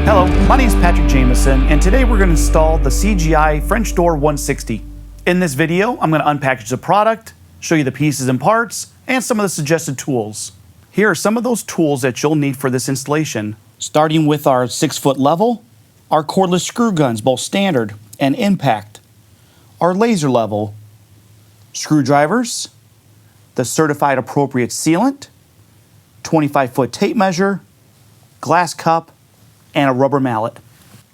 Hello, my name is Patrick Jameson, and today we're going to install the CGI French Door 160. In this video, I'm going to unpackage the product, show you the pieces and parts, and some of the suggested tools. Here are some of those tools that you'll need for this installation, starting with our 6-foot level, our cordless screw guns, both standard and impact, our laser level, screwdrivers, the certified appropriate sealant, 25-foot tape measure, glass cup, and a rubber mallet.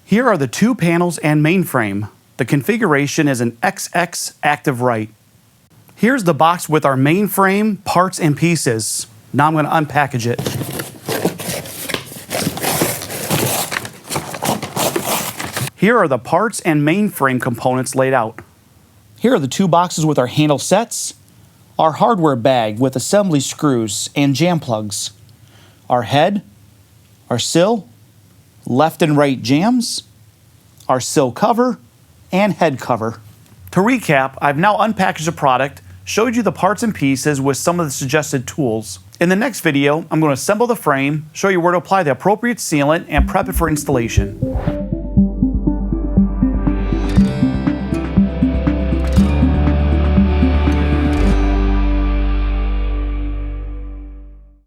Here are the two panels and mainframe. The configuration is an XX active right. Here's the box with our mainframe, parts, and pieces. Now I'm going to unpackage it. Here are the parts and mainframe components laid out. Here are the two boxes with our handle sets, our hardware bag with assembly screws and jam plugs, our head, our sill, left and right jams, our sill cover, and head cover. To recap, I've now unpackaged the product, showed you the parts and pieces with some of the suggested tools. In the next video, I'm going to assemble the frame, show you where to apply the appropriate sealant, and prep it for installation.